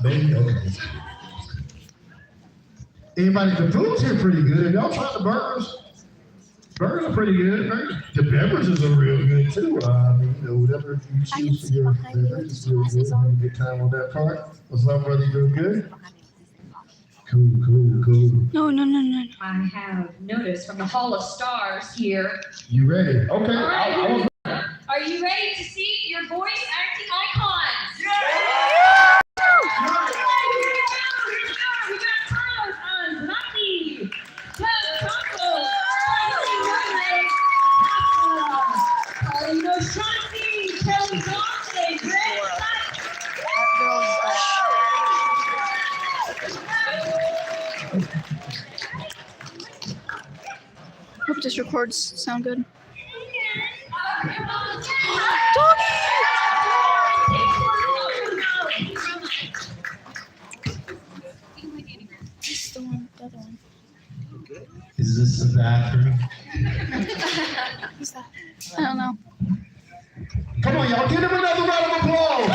Maybe, okay. Anybody, the food's here pretty good. Have y'all tried the burgers? Burgers are pretty good. The beverages are real good too. I mean, whatever you choose for your beverage is real good. Have a good time on that part. What's up, brother? You doing good? Cool, cool, cool. No, no, no, no. I have notice from the Hall of Stars here. You ready? Okay. All right. Are you ready to see your voice acting icons? Yeah! We got Carlos on Lucky, Doug Taco, Carlino Shanti, Kelly Dawson, Greg Hope this records sound good. This is the other one. Is this the bathroom? Who's that? I don't know. Come on, y'all. Give him another round of applause.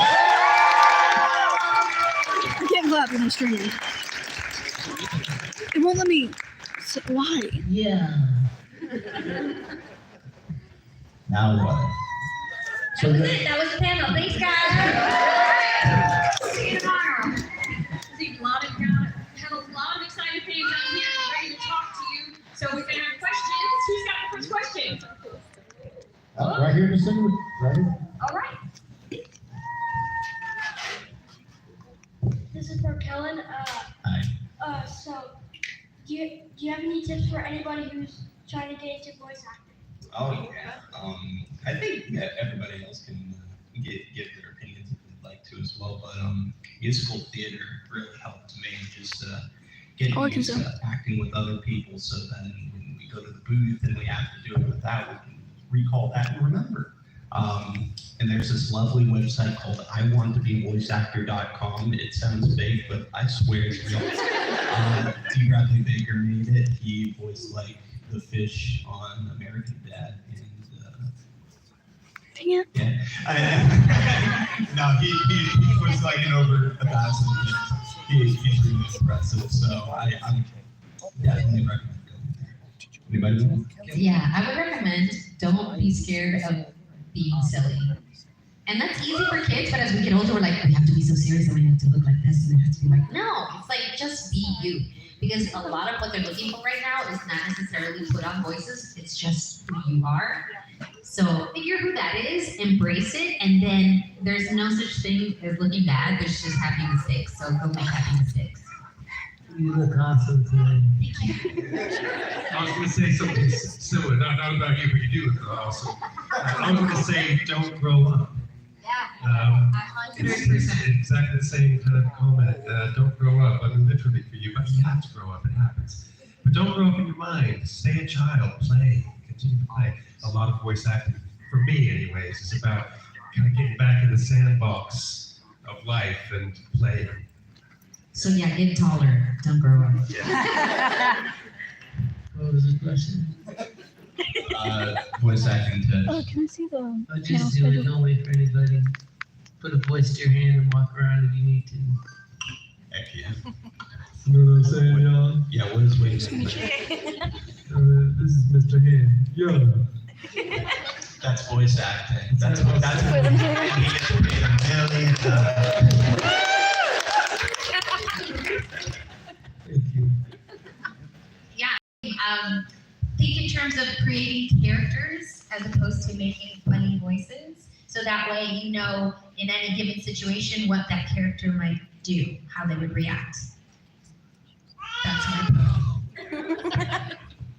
I can't clap when I'm streaming. It won't let me. Why? Yeah. Now what? That was it. That was the panel. Thanks, guys. See you tomorrow. Have a lot of excited fans out here ready to talk to you. So we're gonna have questions. Who's got the first question? Right here in the center. Right here. All right. This is for Kellen. Hi. So, do you have any tips for anybody who's trying to get into voice acting? Oh yeah. I think that everybody else can give their opinions if they'd like to as well. But musical theater really helped me just getting used to acting with other people, so that when we go to the booth and we have to do it with that, we can recall that and remember. And there's this lovely website called iwanttobevoiceactor.com. It sounds fake, but I swear it's real. D. Bradley Baker made it. He voiced like the fish on American Dad, and Dang it. yeah. No, he was like in over 1,000. He's really impressive, so I'm definitely recommend going there. Anybody else? Yeah, I would recommend don't be scared of being silly. And that's easy for kids, but as we get older, we're like, we have to be so serious and we have to look like this and we have to be like, no, it's like just be you. Because a lot of what they're looking for right now is not necessarily put on voices, it's just who you are. So figure who that is, embrace it, and then there's no such thing as looking bad, there's just happy mistakes. So go make happy mistakes. You look awesome today. I was going to say something similar, not about you, but you do look awesome. I was going to say, don't grow up. Yeah, It's exactly the same kind of comment. Don't grow up. I mean, literally for you, but you have to grow up. It happens. But don't grow up in your mind. Stay a child. Play. Continue to play. A lot of voice acting, for me anyways, is about kind of getting back in the sandbox of life and playing. so yeah, get taller, don't grow up. Yeah. What was the question? Voice acting Oh, tips. can I see the I channel just do it. schedule? Don't wait for anybody. Put a voice to your hand and walk around if you need to. Heck yeah. You know what I'm saying, y'all? Yeah, what is waiting? This is Mr. Hand. Yo. That's voice acting. That's what Wait, let me hear he gets paid $1 million. Thank you. Think in terms of creating characters as opposed to making funny voices. So that way you know in any given situation what that character might do, how they would react. That's my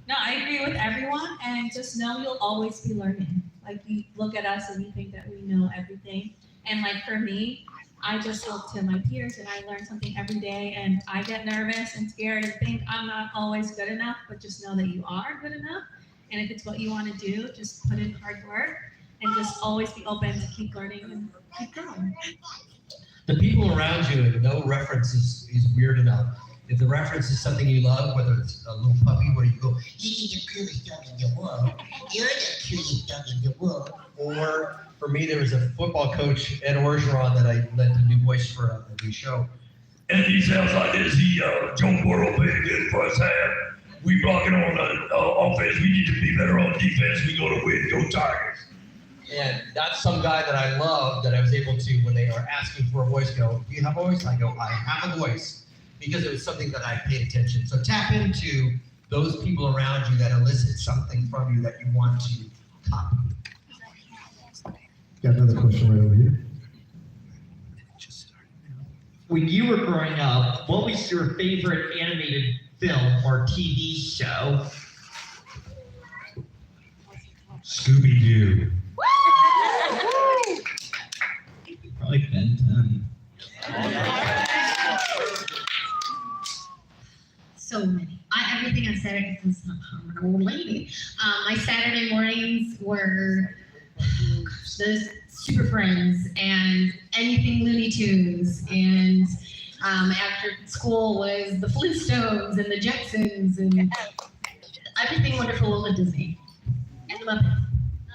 No, I agree with everyone, and just know you'll always be learning. Like, you look at us and you think that we know everything. And like for me, I just look to my peers and I learn something every day, and I get nervous and scared and think I'm not always good enough, but just know that you are good enough. And if it's what you want to do, just put in hard work and just always be open to keep learning and keep growing. The people around you and no reference is weird enough. If the reference is something you love, whether it's a little puppy where you go, "You're the coolest dog in the world. You're the coolest dog in the world." Or for me, there was a football coach, Ed Orgeron, that I lent a new voice for a new show. And he sounds like this. Joe Burrow played good first half. We blocking on offense. We need to be better on defense. We go to win. Go Tigers. And that's some guy that I love that I was able to, when they are asking for a voice, go, "Do you have a voice?" I go, "I have a voice," because it was something that I paid attention. So tap into those people around you that elicit something from you that you want to copy. Got another question right over here. When you were growing up, what was your favorite animated film or TV show? Scooby-Doo. Probably Ben 10. So many. Everything I said, because I'm an old lady. My Saturday mornings were the Super Friends and anything Looney Tunes, and after school was the Flintstones and the Jetsons and everything wonderful in Disney. And the Muppets.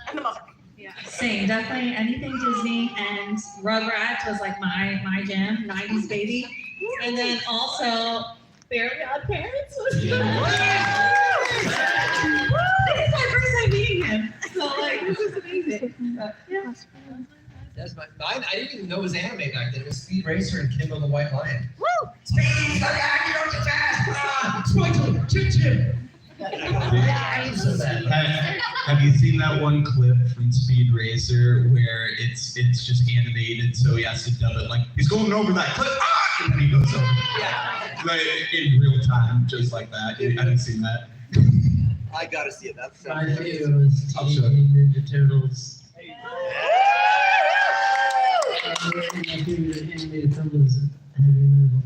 And the mother. Yeah, same. Definitely anything Disney, and Rugrats was like my jam, 90s baby. And then also Very Odd Parents was good. This is my first time meeting him, so like this is amazing. But, yeah. That's mine. I didn't even know it was anime back then. It was Speed Racer and Kimbo the White Lion. Woo! Speed, so you don't get fast. Squiggle, chip chip. Have you seen that one clip from Speed Racer where it's just animated, so he has to dub it like he's going over that cliff, and then he goes over. Yeah. Like, in real time, just like that. I haven't seen that. I gotta see it. That's My favorite was Teenage Ninja Turtles. My favorite animated film was Heavy Metal.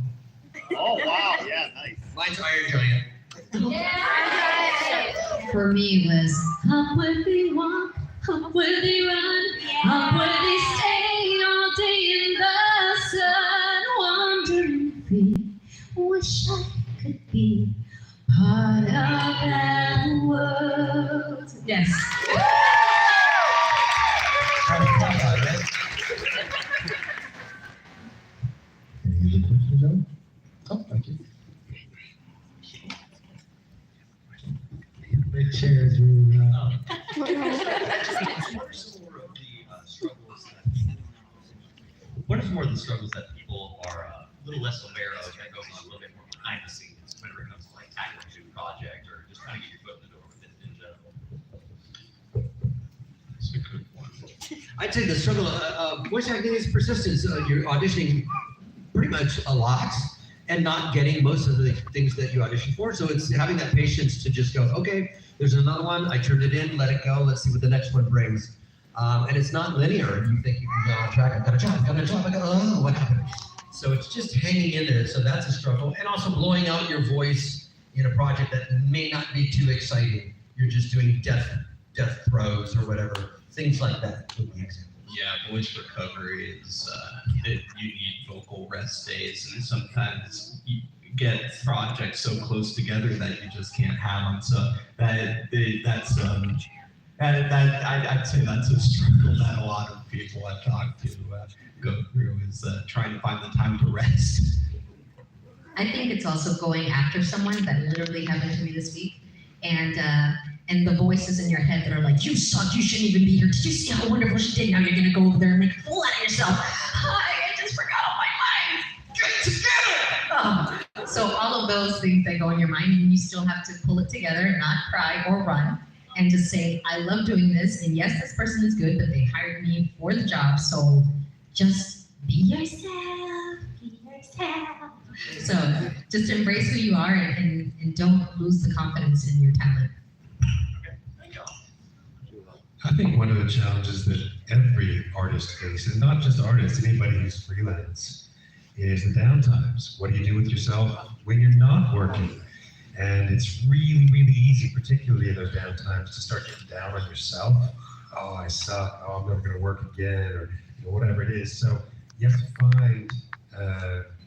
Oh, wow. Yeah, nice. Mine's Iron Giant. For me it was up where they walk, up where they run, up where they stay all day in the sun, wondering if we wish I could be part of that world. Yes. Any other questions, Joe? Oh, thank you. My chair is really loud. What are some more of the struggles that people are a little less aware of that goes on a little bit more behind the scenes whenever it comes to like tackling a new project or just trying to get your foot in the door with it in general? That's a good one. I'd say the struggle voice acting is persistence. You're auditioning pretty much a lot and not getting most of the things that you audition for. So it's having that patience to just go, okay, there's another one. I turned it in, let it go. Let's see what the next one brings. And it's not linear. You think you can go on track. I've got a job. Oh, what happened? So it's just hanging in there. So that's a struggle. And also blowing out your voice in a project that may not be too exciting. You're just doing death throes or whatever. Things like that would be example. Yeah, voice recovery is you need vocal rest days, and sometimes you get projects so close together that you just can't have them. So I'd say that's a struggle that a lot of people I've talked to go through is trying to find the time to rest. I think it's also going after someone that literally happened to me this week, and the voices in your head that are like, "You suck, you shouldn't even be here. Did you see how wonderful she did? Now you're gonna go over there and make a fool out of yourself. Hi, I just forgot all my lines. Get together!" So all of those things that go in your mind, and you still have to pull it together and not cry or run, and just say, "I love doing this, and yes, this person is good, but they hired me for the job, so just be yourself, be yourself." So just embrace who you are and don't lose the confidence in your talent. I think one of the challenges that every artist faces, and not just artists, anybody who's freelance, is the downtimes. What do you do with yourself when you're not working? And it's really, really easy, particularly in those downtimes, to start getting down on yourself. Oh, I suck. Oh, I'm never going to work again, or whatever it is. So you have to find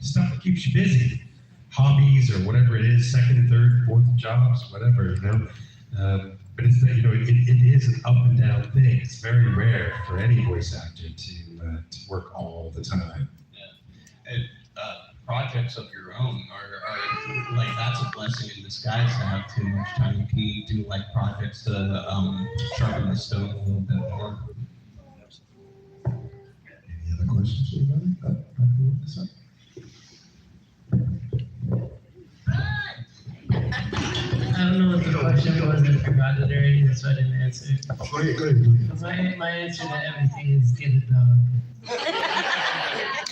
stuff that keeps you busy. hobbies or whatever it is, second, third, fourth jobs, whatever, you know. But it's, you know, it is an up and down thing. It's very rare for any voice actor to work all the time. Yeah. And, projects of your own are like, that's a blessing in disguise to have too much time. You can do like projects to sharpen the stone a little bit more. Any other questions, anybody? I can look this up. I don't know what the question was, I forgot it already, so I didn't answer. Go ahead. My answer to everything is get a dog.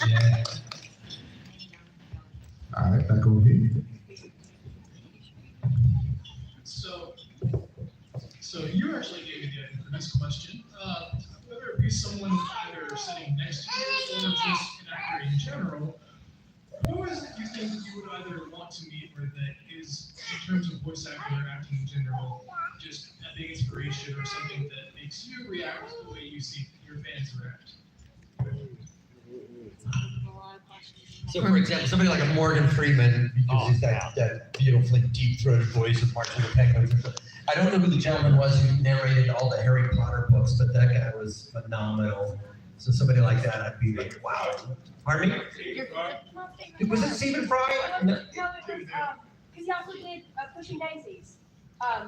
Yeah. All right, back over here. So you actually gave me the next question. Whether it be someone either sitting next to you or just an actor in general, who is it you think you would either want to meet or that is, in terms of voice acting or acting in general, just a big inspiration or something that makes you react the way you see your fans react? So, for example, somebody like a Morgan Freeman, because he's that beautifully deep-throated voice of Marching the Penguins. I don't know who the gentleman was who narrated all the Harry Potter books, but that guy was phenomenal. So somebody like that, I'd be like, wow. Pardon me? Was it Stephen Fry? No, because he also did Pushing Daisies.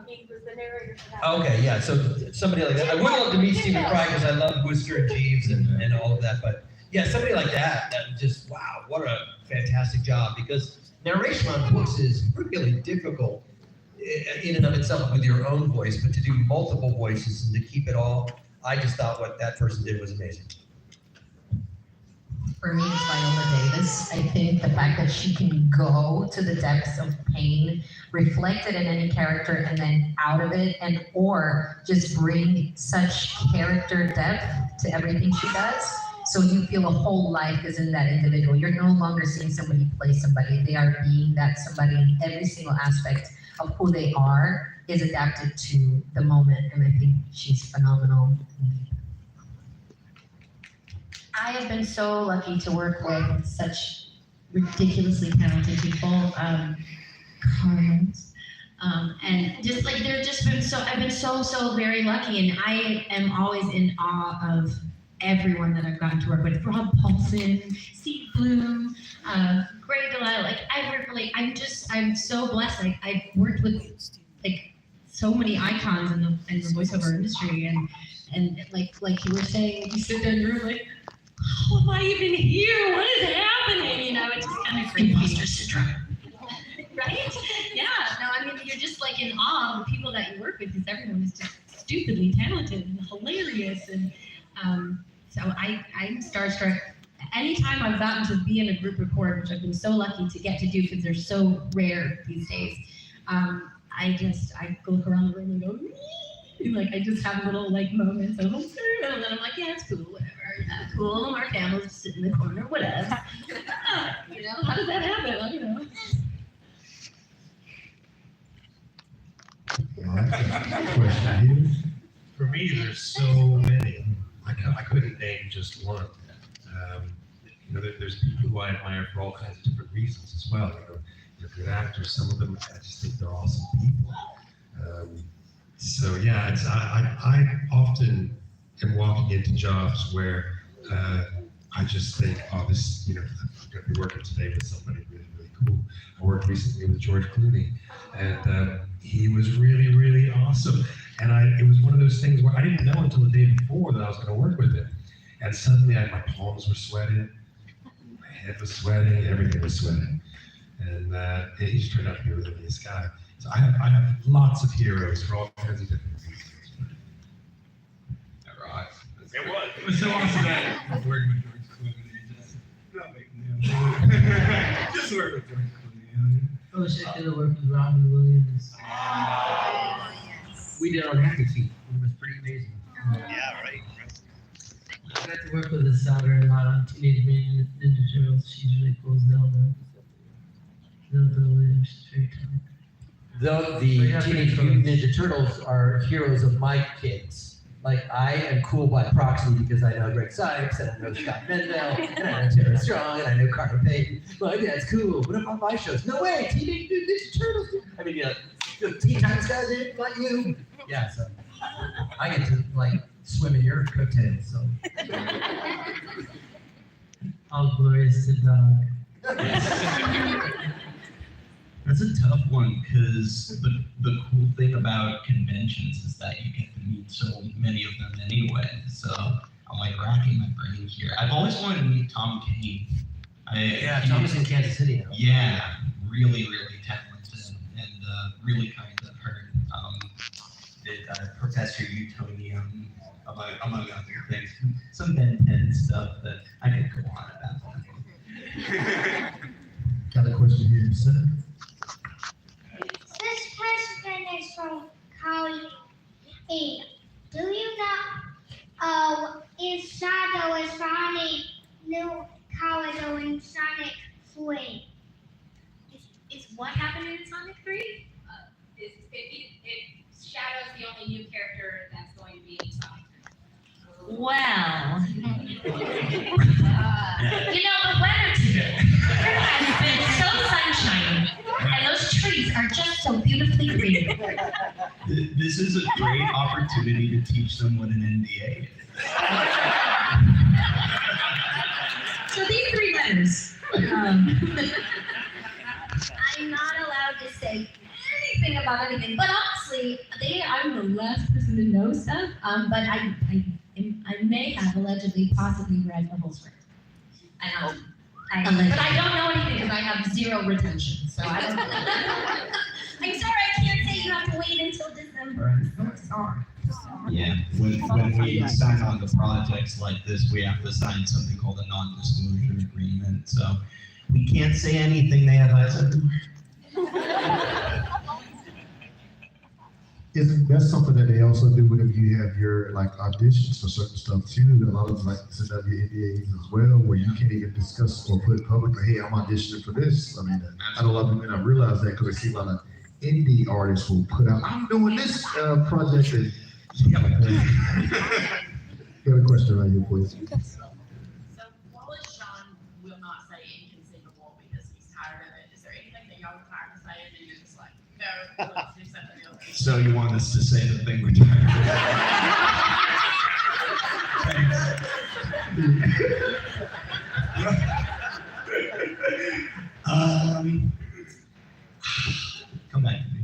He was the narrator for that. Okay, yeah, so somebody like that. I would love to meet Stephen Fry because I love Wooster and Jeeves and all of that, but yeah, somebody like that just, wow, what a fantastic job, because narration on books is really difficult in and of itself with your own voice, but to do multiple voices and to keep it all, I just thought what that person did was amazing. For me, it's Viola Davis. I think the fact that she can go to the depths of pain, reflect it in any character, and then out of it, and or just bring such character depth to everything she does. So you feel a whole life is in that individual. You're no longer seeing somebody play somebody. They are being that somebody, in every single aspect of who they are is adapted to the moment. And I think she's phenomenal. I have been so lucky to work with such ridiculously talented people, and just like they've just been so. I've been so very lucky, and I am always in awe of everyone that I've gotten to work with. Rob Paulson, Steve Bloom, Greg Delilah. Like I'm so blessed. Like I've worked with like so many icons in the voiceover industry, and like you were saying, you sit there in the room like, how am I even here? What is happening? You know, it's just kind of crazy. Imposter syndrome. Right? Yeah. No, I mean, you're just like in awe of the people that you work with, because everyone is just stupidly talented and hilarious. And so I'm starstruck. Anytime I've gotten to be in a group record, which I've been so lucky to get to do because they're so rare these days, I go look around the room and go, and like I just have little like moments of, and then I'm like, yeah, it's cool, whatever. Yeah, cool. And Mark Hamill's just sitting in the corner, whatever. You know, how does that happen? I don't know. For me, there's so many. I couldn't name just one. You know, there's people who I admire for all kinds of different reasons as well. You know, they're good actors. Some of them, I just think they're awesome people. So yeah, I often am walking into jobs where I just think, oh, this, you know, I'm going to be working today with somebody really, really cool. I worked recently with George Clooney, and he was really, really awesome. And it was one of those things where I didn't know until the day before that I was going to work with him. And suddenly my palms were sweating, my head was sweating, everything was sweating. And he just turned out to be a really nice guy. So I have lots of heroes for all kinds of different reasons. Right. It was so awesome that working with George Clooney. Just work with George Clooney. I wish I could have worked with Robin Williams. We did our acting team. It was pretty amazing. Yeah, right. I got to work with a Zelda a lot on Teenage Mutant Ninja Turtles. She's really cool, Zelda. Zelda Williams, she's very talented. The Teenage Mutant Ninja Turtles are heroes of my kids. Like, I am cool by proxy because I know Greg Sykes, and I know Scott Mendel, and I know Tara Strong, and I know Carter Payton. Like, yeah, it's cool. What about my shows? No way, Teenage Mutant Ninja Turtles. I mean, the Teen Titans guys did, like you. Yeah, so I get to, like, swim in your coattails, so. All glorious to dog. That's a tough one because the cool thing about conventions is that you get to meet so many of them anyway. So I'm like racking my brain here. I've always wanted to meet Tom Kane. Tom is in Kansas City now. Yeah, really, really talented and really kind of heard. Did Professor Utonium, among other things, some Ben 10 stuff that I could go on about. Got a question here, sir. This question is from Kali E. Do you know is Shadow a Sonic new character in Sonic 3? Is what happened in Sonic 3? Shadow's the only new character that's going to be in Sonic. Well, you know, the weather today has been so sunshiny, and those trees are just so beautifully green. This is a great opportunity to teach them what an NDA is. So these 3 letters. I'm not allowed to say anything about anything, but honestly, I'm the last person to know stuff. But I may have allegedly, possibly read the whole script. But I don't know anything because I have 0 retention. So I don't. I'm sorry, I can't say you have to wait until December. I'm so sorry. Yeah, when we sign on to projects like this, we have to sign something called a non-disclosure agreement. So we can't say anything they have us. Isn't that something that they also do whenever you have your like auditions for certain stuff too? A lot of like send out your NDAs as well, where you can't even discuss or put publicly, hey, I'm auditioning for this. I mean, I know a lot of people may not realize that because I see a lot of indie artists will put out, I'm doing this project. And, got a question right here, please. So Wallace Shawn will not say inconceivable because he's tired of it. Is there anything that y'all are tired of saying and you're just like, no, let's do something else? So you want us to say the thing we're tired Come back to me.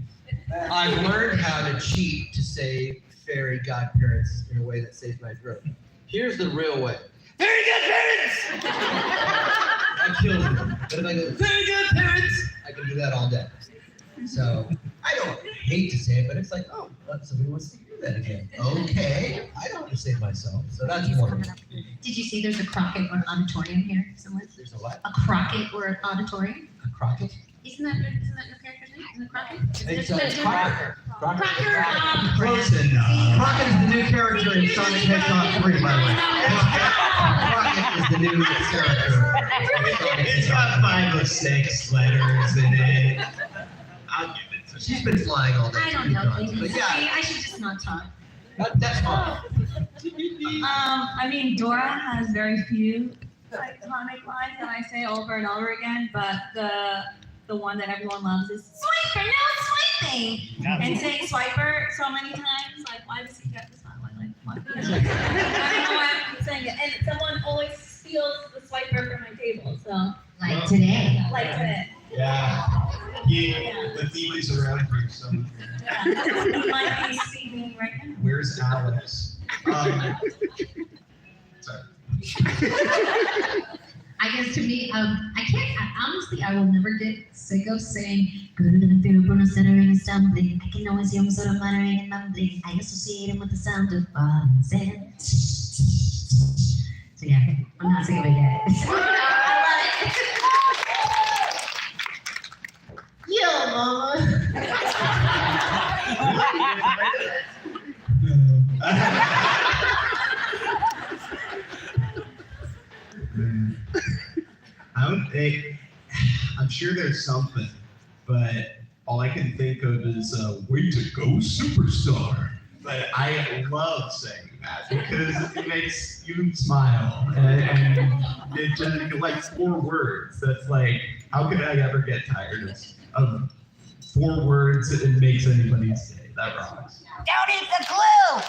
I've learned how to cheat to say fairy godparents in a way that saves my throat. Here's the real way. Fairy godparents! That kills me. But if I go, fairy godparents, I can do that all day. So I don't hate to say it, but it's like, oh, somebody wants to hear that again. Okay, I don't want to save myself. So that's one. Did you see there's a Crockett or an auditorium here somewhere? There's a what? A Crockett or an auditorium? A Crockett? Isn't that your character's name? Isn't it Crockett? It's Crocker. Crocker. Close enough. Crockett is the new character in Sonic Hedgehog 3, by the way. Crockett is the new character. It's got 5 or 6 letters in it. I'll give it to you. She's been flying all day. I don't know. But yeah, I should just not talk. that's fine. I mean, Dora has very few iconic lines that I say over and over again, but the one that everyone loves is Swiper, no swiping! And saying Swiper so many times, like, why does he get this one? Like, what? I don't know why I keep saying it. And someone always steals the Swiper from my table, so. Like today. Like today. Yeah. The thief is around here somewhere. Yeah. Might be sleeping right now. Where's Alex? Sorry. I guess to me, honestly, I will never get sick of saying, go to the Filipino stuttering and stumbling. I can always hear him sort of muttering and mumbling. I associate him with the sound of bombs and so yeah, I'm not sick of it yet. I love it. Yo, mama. I'm sure there's something, but all I can think of is way to go, superstar. But I love saying that because it makes you smile, and it just like 4 words. That's like, how could I ever get tired of 4 words that it makes anybody's day? That rocks. Don't eat the glue!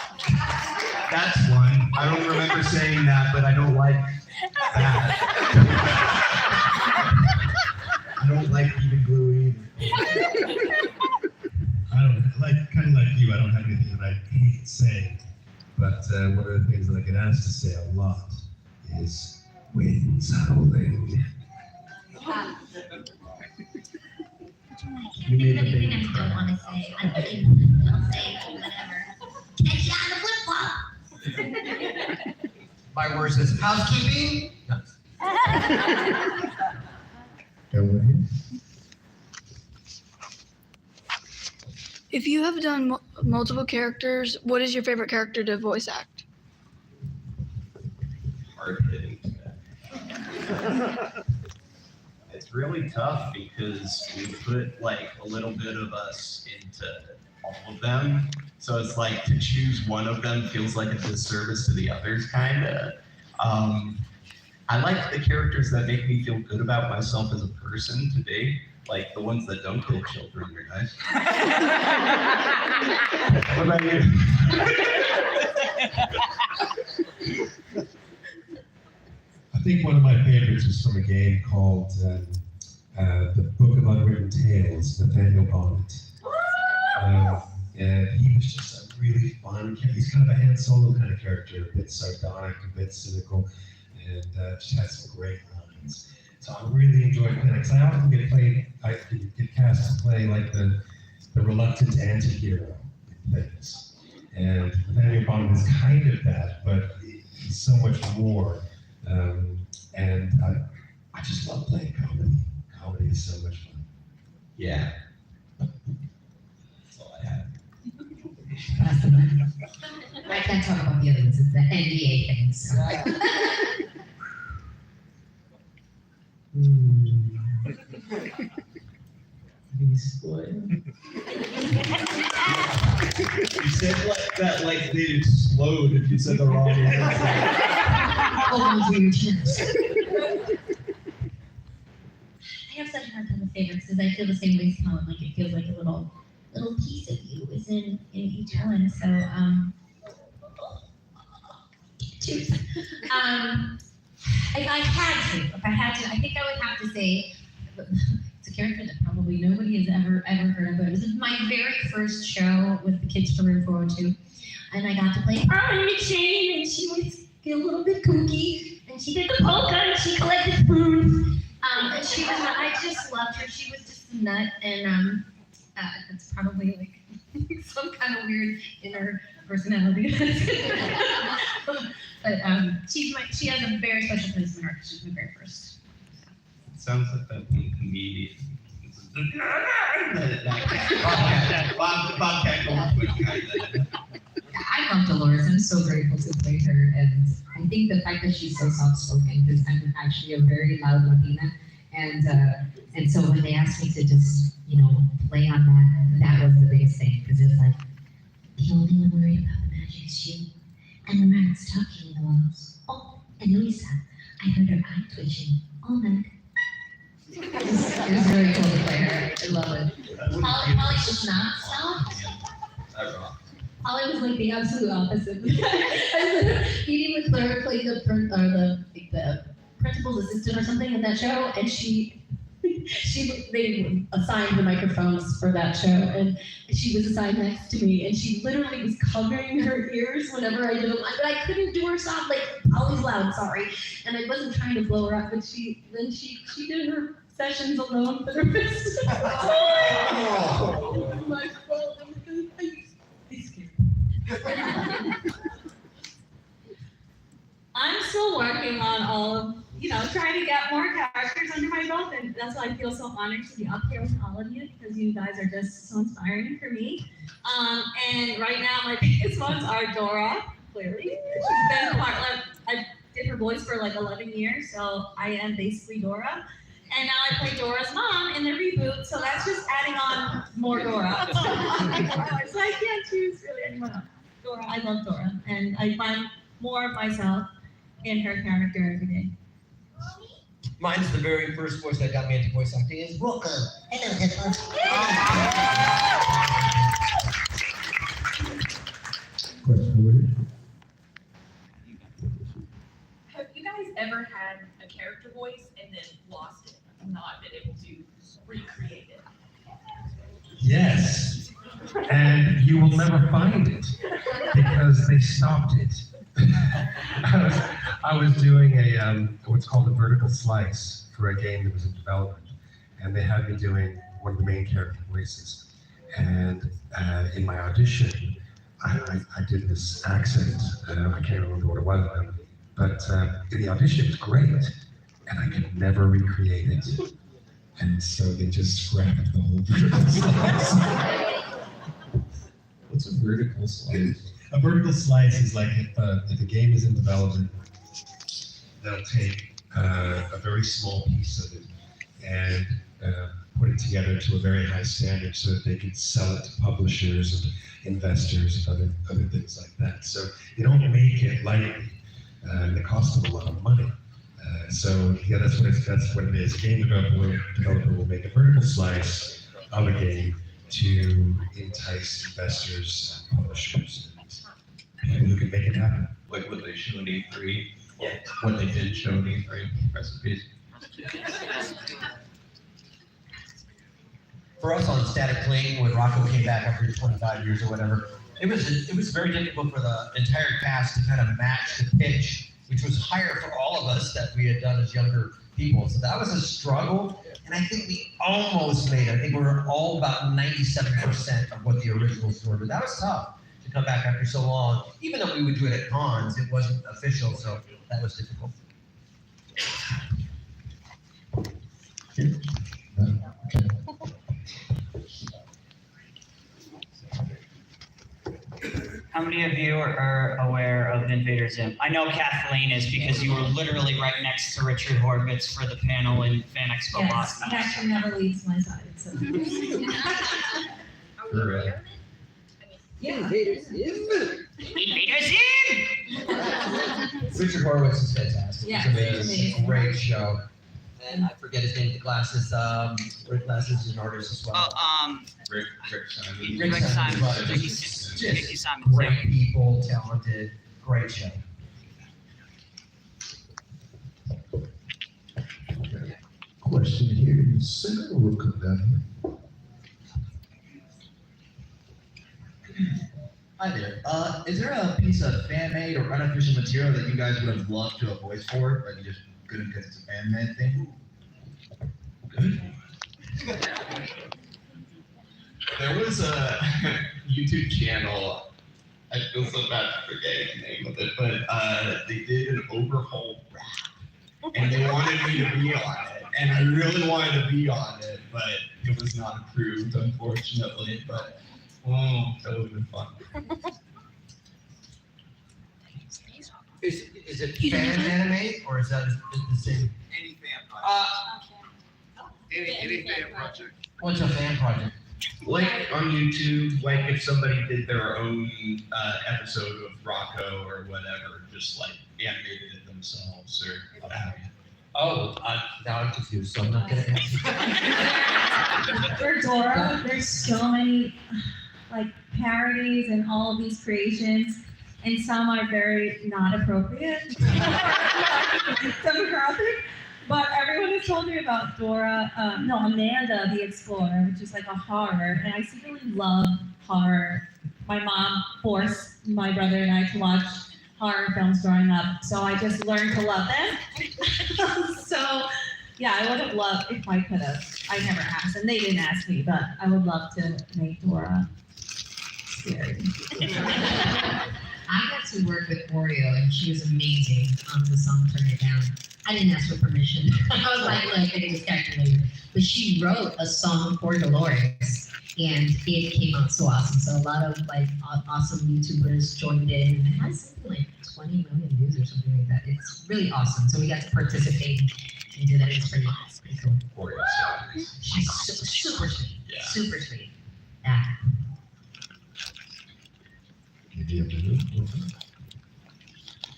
That's one. I don't remember saying that, but I don't like that. I don't like eating glue either. I don't kind of like you. I don't have anything that I hate saying, but one of the things that I get asked to say a lot is winds howling. You made the Anything baby I don't cry. want to say, I'll say whatever. Catch you on the flip flop. My worst is housekeeping. Go with you. If you have done multiple characters, what is your favorite character to voice act? Hard hitting. It's really tough because we put like a little bit of us into all of them. So it's like to choose one of them feels like a disservice to the others, kind of. I like the characters that make me feel good about myself as a person today. Like the ones that don't kill children are nice. What about you? I think one of my favorites is from a game called The Book of Unwritten Tales, Nathaniel Bonnet. And he was just a really fun character. He's kind of a Han Solo kind of character, a bit sardonic, a bit cynical, and just had some great lines. So I really enjoyed playing because I often get cast to play like the reluctant anti-hero in things. And Nathaniel Bonnet is kind of that, but he's so much more. And I just love playing comedy. Comedy is so much fun. Yeah. That's all I have. I can't talk about the other ones, it's the NDA thing, so. Be spoiled. You said like that, like they'd explode if you said the wrong word. Hold on to your chest. I have such a hard time with favorites because I feel the same way as Colin. Like it feels like a little piece of you is in each one. So cheers. If I had to, I think I would have to say it's a character that probably nobody has ever heard of. But this is my very first show with the kids from Room 402, and I got to play Army Chain, and she was a little bit kooky, and she did the polka, and she collected spoons. And she was, I just loved her. She was just a nut, and that's probably like some kind of weird inner personality. But she has a very special place in my heart. She's my very first. Sounds like that one comedian. Bobcat Goldthwait kind of. I love Dolores. I'm so grateful to play her, and I think the fact that she's so soft-spoken, because I'm actually a very loud Latina, and so when they asked me to just play on that was the biggest thing, because it was like the only one worried about the magic is you, and the rats talking in the walls. Oh, and Luisa, I heard her eye twitching all night. It was really cool to play her. I love it. Holly was not soft. Holly was like the absolute opposite. Meeting with Claire played the principal's assistant or something in that show, and they assigned the microphones for that show, and she was assigned next to me, and she literally was covering her ears whenever I did a line, but I couldn't do her soft, like always loud, sorry, and I wasn't trying to blow her up, but she did her sessions alone for the rest of the time. Oh my God. I'm still working on all of, trying to get more characters under my belt, and that's why I feel so honored to be up here with all of you, because you guys are just so inspiring for me. And right now, my biggest ones are Dora, clearly. She's been I did her voice for like 11 years, so I am basically Dora. And now I play Dora's mom in the reboot, so that's just adding on more Dora. So I can't choose really anyone else. Dora. I love Dora, and I find more of myself in her character every day. Mine's the very first voice that got me into voice acting is Rocco. Hello, Hitler. Question over here. Have you guys ever had a character voice and then lost it and not been able to recreate it? Yes, and you will never find it because they stopped it. I was doing a what's called a vertical slice for a game that was in development, and they had me doing one of the main character voices. And in my audition, I did this accent. I can't remember what it was now, but in the audition it was great, and I could never recreate it. And so they just scrapped the whole vertical slice. What's a vertical slice? A vertical slice is like if a game is in development, they'll take a very small piece of it and put it together to a very high standard so that they can sell it to publishers and investors and other things like that. So they don't make it lightly, and it costs them a lot of money. So yeah, that's what it is. A game developer will make a vertical slice of a game to entice investors and publishers and people who can make it happen. Like what they showed E3. Yeah. What they did show E3 recipes. For us on Static Cling, when Rocco came back after 25 years or whatever, it was very difficult for the entire cast to kind of match the pitch, which was higher for all of us that we had done as younger people. So that was a struggle, and I think we almost made it. I think we were all about 97% of what the originals were, but that was tough to come back after so long. Even though we would do it at cons, it wasn't official, so that was difficult. Okay. How many of you are aware of Invader Zim? I know Kathleen is because you were literally right next to Richard Horvitz for the panel in Fan Expo Yes, last he night. actually never leaves my side. So. Yeah. Invader Zim! Invader Zim! Richard Horowitz is fantastic. Yeah, It's amazing. amazing. Great show. And I forget his name with the glasses. Rick Glasses is an artist as well. Rick Simon. Rick Simon. Well, Ricky just Simon. great people, talented, great show. Question here in the center, or we'll come down Hi there. Is there a piece of fan-made or unofficial material that you guys would have loved to have voiced for, but you just couldn't because it's a fan-made thing? There was a YouTube channel, I feel so bad for forgetting the name of it, but they did an overhaul rap, and they wanted me to be on it, and I really wanted to be on it, but it was not approved, unfortunately, but that would have been fun. Is it fan anime or is that the same? Any fan project. Any fan project. What's a fan project? Like on YouTube, like if somebody did their own episode of Rocco or whatever, just like animated it themselves or what have you. Oh, now I'm confused, so I'm not gonna answer. For Dora, there's so many like parodies and all of these creations, and some are very not appropriate, demographic. But everyone has told me about Dora, Amanda the Explorer, which is like a horror, and I secretly love horror. My mom forced my brother and I to watch horror films growing up, so I just learned to love them. So, yeah, I would have loved if I could have. I never asked, and they didn't ask me, but I would love to make Dora scary. I got to work with Oreo, and she was amazing on the song Turn It Down. I didn't ask for permission. I was like, look, I just calculated. But she wrote a song for Dolores, and it came out so awesome. So a lot of like awesome YouTubers joined in, and it has something like 20 million views or something like that. It's really awesome. So we got to participate and do that. It's pretty cool. Oreo. She's super sweet. Yeah. Super sweet. Yeah. Jim.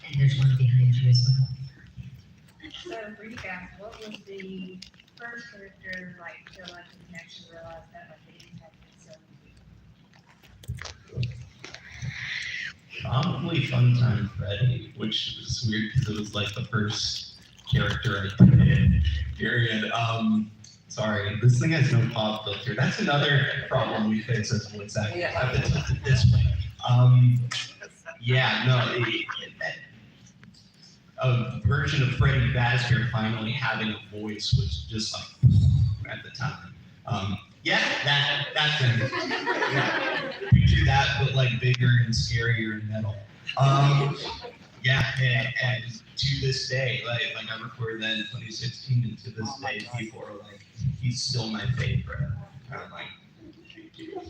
And there's one behind you as well. So for you guys, what was the first character like feel like the connection realized that like the impact is so Probably Funtime Freddy, which was weird because it was like the first character I did. Period. Sorry, this thing has no pop filter. That's another problem we face as voice actors. I have to tilt it this way. Yeah, no, a version of Freddy Fazbear finally having a voice was just like at the time. Yeah, that thing. Yeah. Picture that, but like bigger and scarier and metal. Yeah, and to this day, like I recorded that in 2016, and to this day, people are like, he's still my favorite. And I'm like, thank you.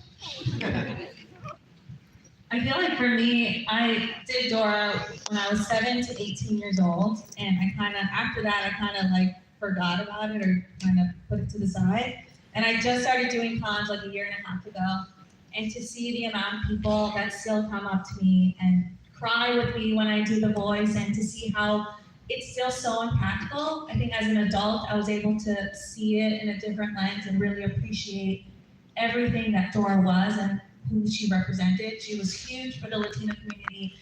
I feel like for me, I did Dora when I was 7 to 18 years old, and after that, I kind of like forgot about it or kind of put it to the side. And I just started doing cons like a year and a half ago, and to see the amount of people that still come up to me and cry with me when I do the voice, and to see how it's still so impactful. I think as an adult, I was able to see it in a different lens and really appreciate everything that Dora was and who she represented. She was huge for the Latino community,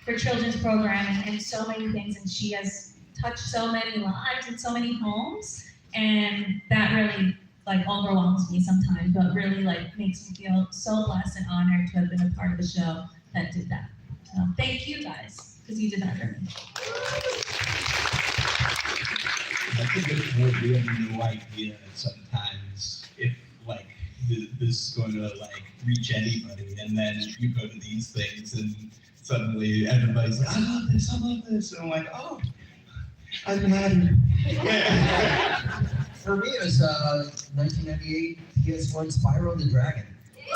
for children's programming and so many things, and she has touched so many lives and so many homes, and that really like overwhelms me sometimes, but really like makes me feel so blessed and honored to have been a part of the show that did that. So thank you guys, because you did that for me. I think it's more we have no idea sometimes if like this is going to like reach anybody, and then you go to these things and suddenly everybody's like, I love this, and I'm like, oh, I'm glad. For me, it was 1998 PS1 Spyro the Dragon.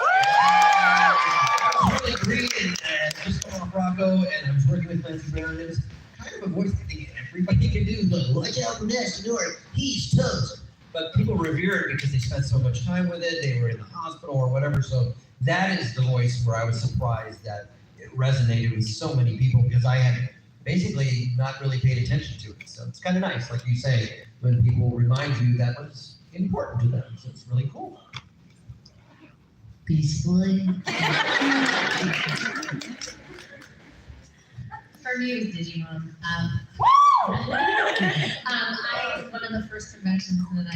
I was really green and just going off Rocco, and I was working with Clancy Brown. It was kind of a voice I think everybody can do. Like, watch out for Nest North, he's toast. But people revere it because they spent so much time with it, they were in the hospital or whatever. So that is the voice where I was surprised that it resonated with so many people, because I had basically not really paid attention to it. So it's kind of nice, like you say, when people remind you that was important to them. So it's really cool. Peacefully. For me, it was Digimon. One of the first conventions that I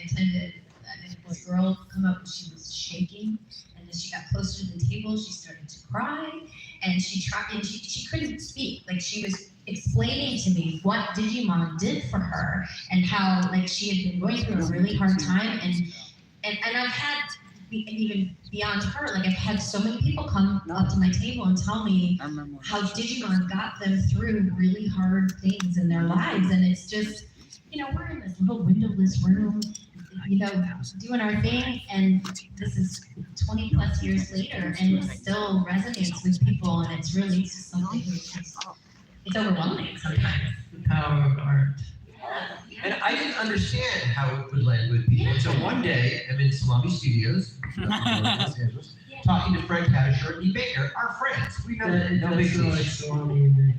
attended, this girl come up and she was shaking, and then she got closer to the table, she started to cry, and she couldn't speak. Like, she was explaining to me what Digimon did for her and how like she had been going through a really hard time, and I've had even beyond her, like I've had so many people come up to my table and tell me how Digimon got them through really hard things in their lives. And it's just, we're in this little windowless room, doing our thing, and this is 20 plus years later, and it still resonates with people, and it's really just something it's overwhelming sometimes. The power of art. And I didn't understand how it would land with people. And so one day, I'm in Salami Studios, Los Angeles, talking to Fred Kadisher and Lee Baker, our friends. We know no big deal. Like salami in there.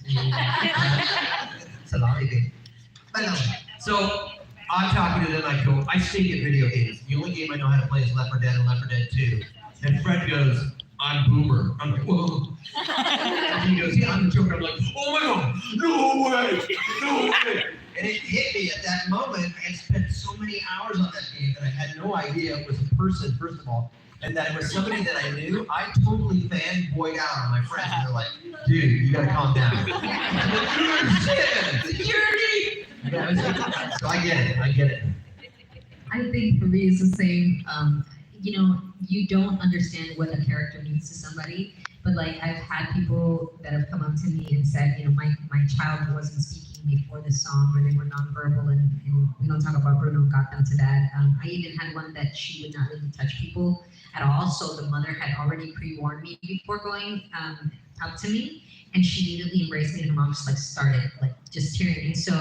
Salami Baker. So I'm talking to them, I go, I stink at video games. The only game I know how to play is Left 4 Dead and Left 4 Dead 2. And Fred goes, I'm Boomer. I'm like, whoa. And he goes, yeah, I'm the Joker. I'm like, oh my God, no way, no way. And it hit me at that moment. I had spent so many hours on that game that I had no idea it was a person, first of all, and that it was somebody that I knew. I totally fanboyed out on my friends. And they're like, dude, you gotta calm down. I'm like, security! So I get it. I think for me it's the same. You don't understand what a character means to somebody, but like I've had people that have come up to me and said, my child wasn't speaking before this song, or they were nonverbal, and we don't talk about Bruno, got them to that. I even had one that she would not really touch people at all, so the mother had already pre-warned me before going up to me, and she immediately embraced me, and her mom just like started like just tearing. And so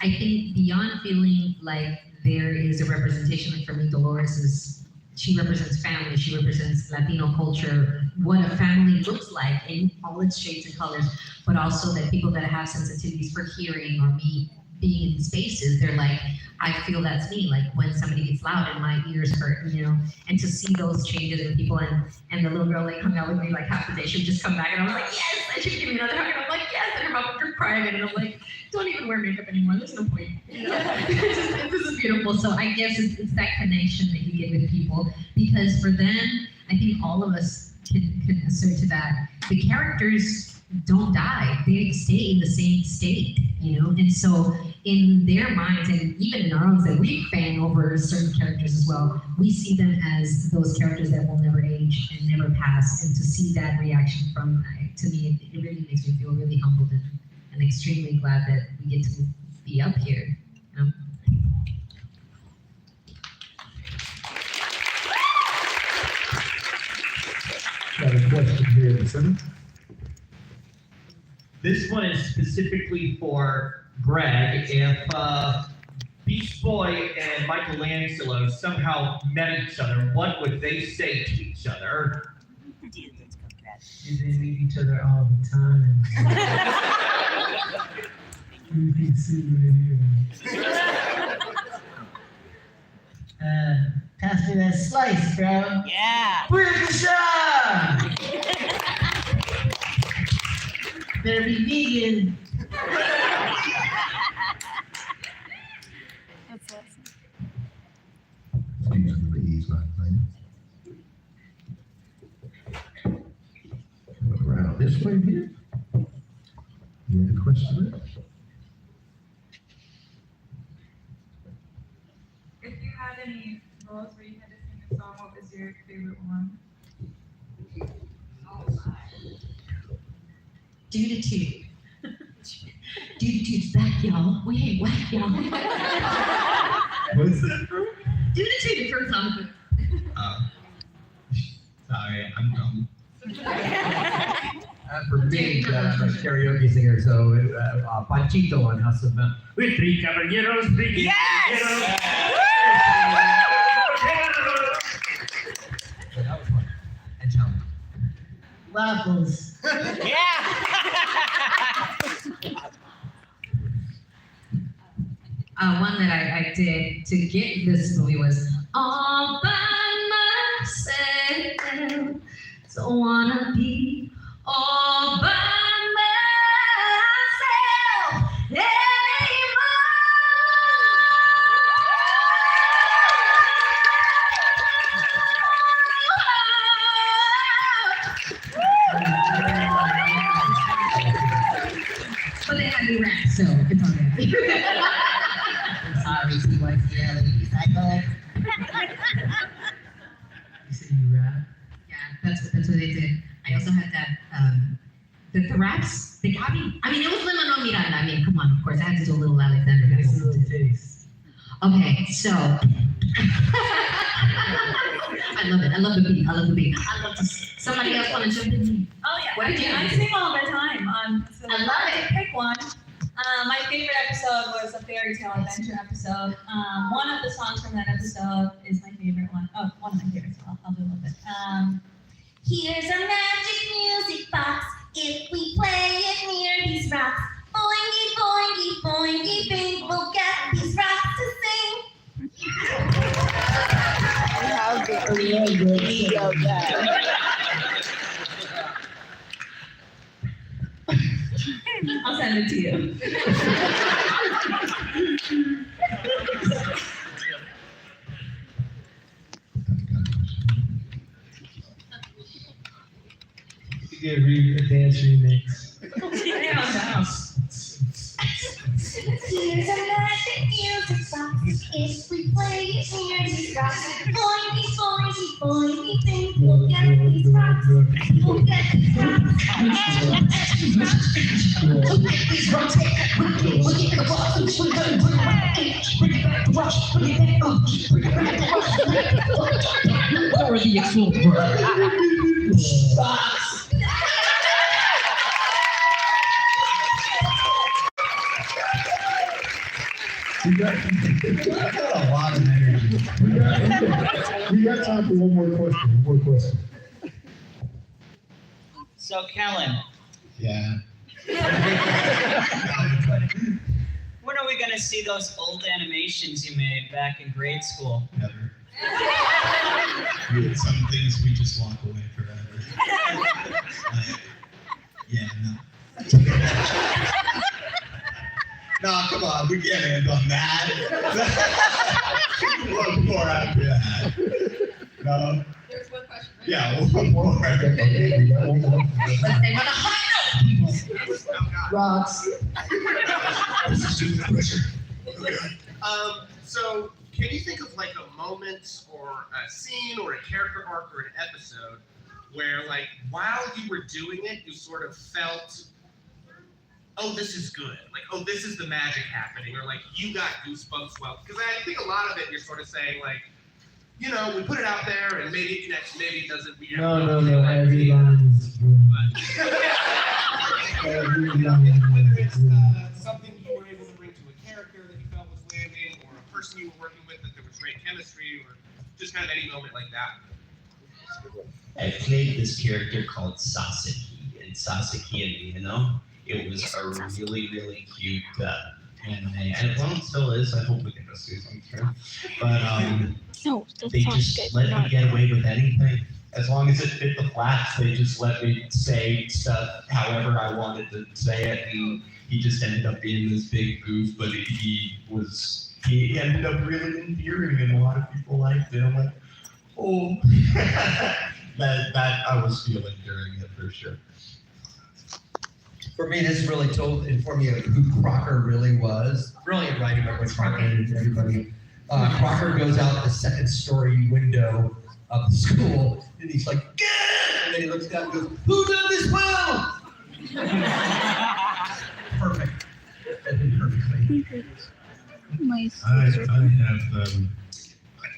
I think beyond feeling like there is a representation, like for me, Dolores is she represents family, she represents Latino culture, what a family looks like in all its shades and colors, but also that people that have sensitivities for hearing or me being in spaces, they're like, I feel that's me, like when somebody gets loud and my ears hurt, you know, and to see those changes in people, and the little girl like hung out with me like half the day, she would just come back and I was like, yes, and she'd give me another hug and I'm like, yes, and her mom would cry again and I'm like, don't even wear makeup anymore, there's no point, you know? This is beautiful. So I guess it's that connection that you get with people, because for them, I think all of us can assert to that, the characters don't die, they stay in the same state, you know, and so in their minds, and even in our own, that we fan over certain characters as well, we see them as those characters that will never age and never pass, and to see that reaction from, to me, it really makes me feel really humbled and extremely glad that we get to be up here, you know? Got a question here in the center. This one is specifically for Greg. If Beast Boy and Michelangelo somehow met each other, what would they say to each other? Do they meet each other all the time? You can see right here. Pass me that slice, bro. Yeah. Better be vegan. That's awesome. Excuse me, please, my friend. Look around this way here. You had a question there? If you had any roles where you had to sing a song, what was your favorite one? Do the two. Do the two's back, y'all. We ain't whack, y'all. What's that, bro? Do the two, the first song. Sorry, I'm dumb. For me, I'm a karaoke singer, so Panchito on House of Milk. With three caballeros, three Yes! So that was fun. And John. Waffles. One that I did to get this movie was all by myself. Don't wanna be all by myself anymore. But they had me rap, so it's all good. Sorry, CYCL, recycle. You say you rap? Yeah, that's what they did. I also had that, the raps, they got me. I mean, it was Lin-Manuel Miranda. I mean, come on, of course, I had to do a little Alexander. Nice little taste. Okay, so. I love it. I love the beat. I love the beat. I love to. Somebody else want to jump in? Oh yeah, What did you I do? sing all the time. So I love if it. to pick one. My favorite episode was a fairy tale adventure episode. One of the songs from that episode is my favorite one. Oh, one of my favorites. I'll do a little bit. Here's a magic music box. If we play it near these rocks, boingy, boingy, boingy, bing, we'll get these rocks to sing. How good we love that. I'll send it to you. You get a dance remix. Here's a magic music box. If we play it near these rocks, boingy, boingy, boingy, bing, we'll get these rocks. We'll get these rocks. We'll get these rocks. We'll get the rocks. We'll get the rocks. Bring it back to rocks. Bring it back up. Bring it back to rocks. Or the exploder. Rocks. You got a lot of energy. We got time for one more question. So, Kellen, Yeah. when are we going to see those old animations you made back in grade school? Never. Some things we just walk away forever. Yeah, no. No, come on, we can't end on that. One more after that. No. There's one question. Right? Yeah, one more. Rocks. So can you think of like a moment or a scene or a character arc or an episode where like while you were doing it, you sort of felt, oh, this is good. Like, oh, this is the magic happening, or like you got goosebumps. Well, because I think a lot of it you're sort of saying like, you know, we put it out there and maybe it connects, maybe it doesn't. No, every line is good. Whether it's something you were able to bring to a character that you felt was landing, or a person you were working with that there was great chemistry, or just kind of any moment like that. I played this character called Sasaki, and Sasaki and it was a really, really cute anime, and well, it still is. I hope we get this season through. But No, they just let me get away with anything. As long as it fit the flats, they just let me say stuff however I wanted to say it, and he just ended up being this big goof, but he ended up really endearing, and a lot of people liked it. I'm like, oh, that I was feeling during it for sure. For me, this really informed me of who Crocker really was. Brilliant writing by Crocker and everybody. Crocker goes out the second story window of the school, and he's like, "Gah!" And then he looks down and goes, "Who done this well?" Perfect. Perfectly.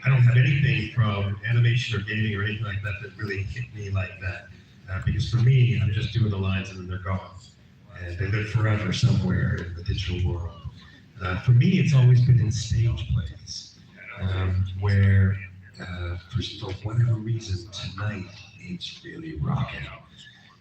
I don't have anything from animation or gaming or anything like that that really hit me like that. Because for me, I'm just doing the lines and then they're gone. And they live forever somewhere in the digital world. For me, it's always been in stage plays, where for whatever reason, tonight it's really rocking.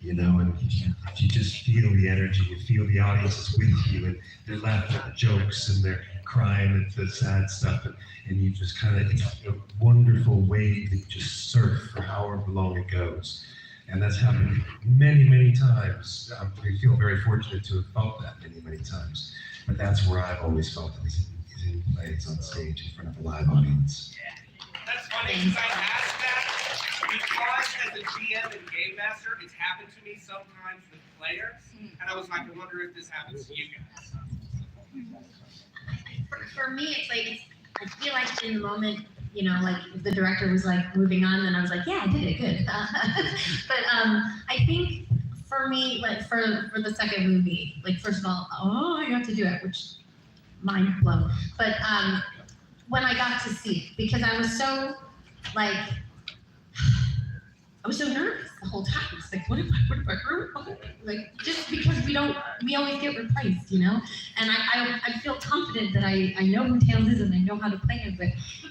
You know, and you just feel the energy, you feel the audience is with you, and they're laughing at the jokes and they're crying at the sad stuff, and you just kind of, it's a wonderful wave that you just surf for however long it goes. And that's happened many, many times. I feel very fortunate to have felt that many times. But that's where I've always felt it, is in plays on stage in front of a live audience. That's funny because I asked that because as a GM and game master, it's happened to me sometimes with players, and I was like, I wonder if this happens to you guys. For me, it's like, I feel like in the moment, you know, like if the director was like moving on, then I was like, yeah, I did it, good. But I think for me, like for the second movie, like first of all, I got to do it, which mind blown. But when I got to see it, because I was so like, I was so nervous the whole time. It's like, what if I like, just because we always get replaced, you know? And I feel confident that I know who Tails is and I know how to play him, but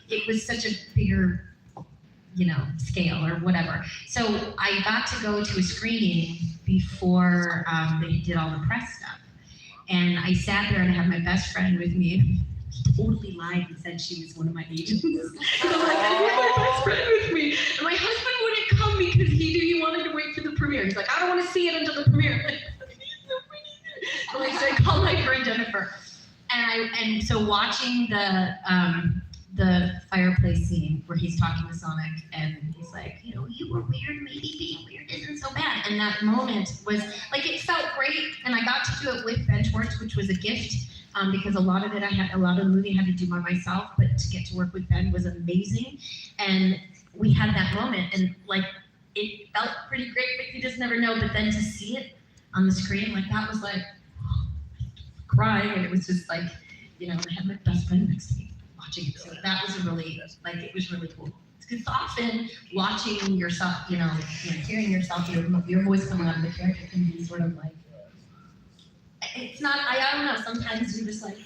it was such a bigger, you know, scale or whatever. So I got to go to a screening before they did all the press stuff. And I sat there and I had my best friend with me. She totally lied and said she was one of my agents. And I'm like, I had my best friend with me. And my husband wouldn't come because he knew he wanted to wait for the premiere. He's like, I don't want to see it until the premiere. I'm like, so I called my friend Jennifer. And so watching the fireplace scene where he's talking to Sonic and he's like, you know, you were weird, maybe being weird isn't so bad. And that moment was like, it felt great. And I got to do it with Ben Schwartz, which was a gift. Because a lot of the movie I had to do by myself, but to get to work with Ben was amazing. And we had that moment and like, it felt pretty great, but you just never know. But then to see it on the screen, like that was like crying. And it was just like, you know, I had my best friend next to me watching it. So that was it was really cool. Because often watching yourself, you know, hearing yourself, your voice coming out of the character can be sort of like, it's not, I don't know, sometimes you're just like,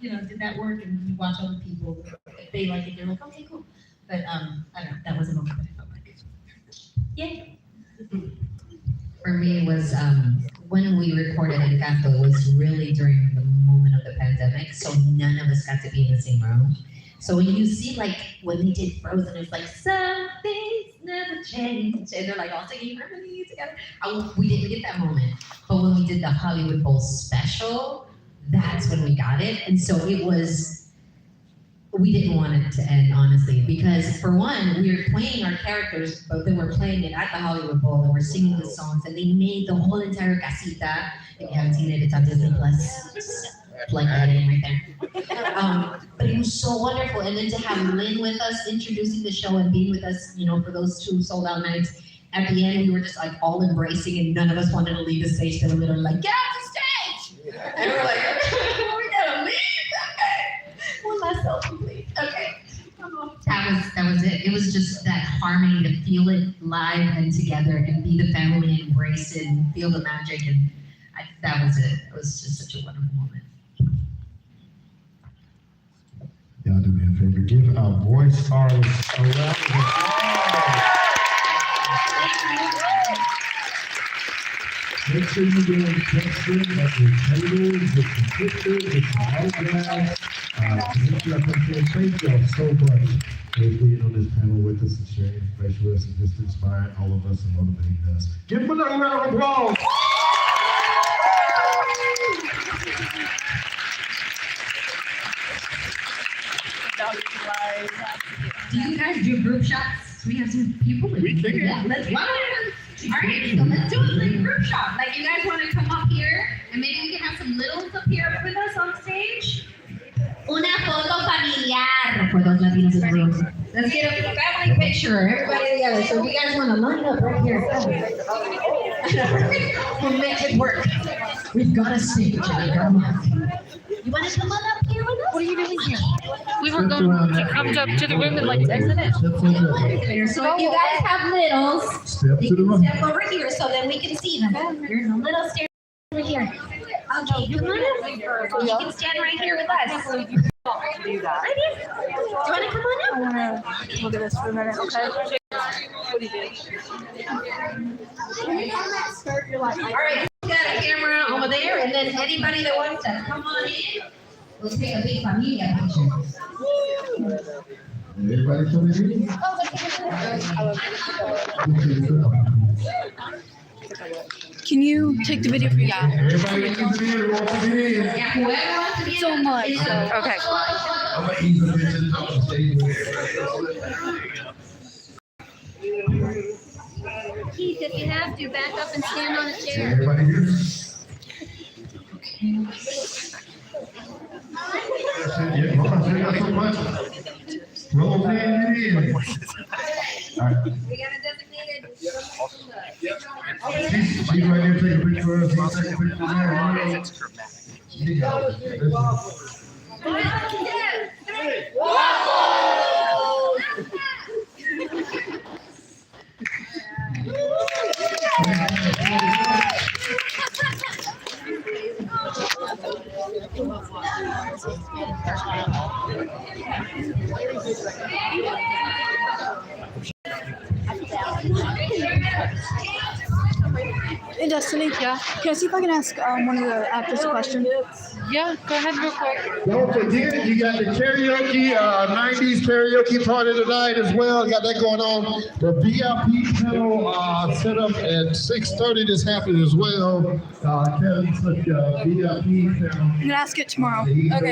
you know, did that work? And you watch other people they like it, they're like, okay, cool. But I don't know, that was a moment that I felt like, yay. For me, it was when we recorded Encanto, it was really during the moment of the pandemic, so none of us got to be in the same room. So when you see like when they did Frozen, it's like some things never change, and they're like all singing harmony together. We didn't get that moment, but when we did the Hollywood Bowl special, that's when we got it, and so it was. We didn't want it to end, honestly, because for one, we were playing our characters, but then we're playing it at the Hollywood Bowl, and we're singing the songs, and they made the whole entire casita. If you haven't seen it, it's on Disney Plus. Plug that in right there. But it was so wonderful, and then to have Lynn with us, introducing the show and being with us, you know, for those 2 sold-out nights. At the end, we were just like all embracing, and none of us wanted to leave the stage. They were literally like, "Get off the stage!" And we're like, "We gotta leave." One last selfie, please. Okay. That was it. It was just that harmony to feel it live and together and be the family and embrace it and feel the magic, and that was it. It was just such a wonderful moment. Y'all do me a favor, give our voice artists a round of applause. Make sure you do texting at your tables with some pictures, with some autographs. Thank y'all so much for being on this panel with us and sharing information with us and just inspiring all of us and motivating us. Give them another round of applause. Do you guys do group shots? We have some people. We can. Yeah, let's do it. All right, so let's do a like group shot. Like, you guys want to come up here, and maybe we can have some littles up here with us on stage. Una foto familiar for those Latinos in the room. Let's get a family picture, everybody together. So if you guys want to line up right here, we'll make it work. We've got a stage, come on. You want to come on up here with us? What are you doing here? We were going to come up to the room and like exit it. So if you guys have littles, step they to the can room. step over here so then we can see them. There's a little stair over here. Okay, come on up. You can stand right here with us. Do that. Right here. Do you want to come on up? I want to look at this for a minute, okay? What do you do? All right, we got a camera over there, and then anybody that wants to come on in, we'll take a big familia picture. Everybody coming in? Can you take the video for you? Everybody wants to be in, wants to be in. Yeah, whoever wants to be in. So much. Okay. I'm gonna ease the pictures up on stage with everybody. Keith, if you have to, back up and stand on a chair. Everybody here? Yeah, hold on, I got so much. Roll in. All right. We got a designated. She's right there taking a picture of us. He's taking a picture there. You got it. Hey, Destiny, yeah. Can I see if I can ask one of the actors a question? Yeah, go ahead real quick. Don't forget, you got the karaoke, 90s karaoke party tonight as well. You got that going on. The VIP panel set up at 6:30 this happening as well. Kevin's VIP panel. I'm going to ask it tomorrow. Okay.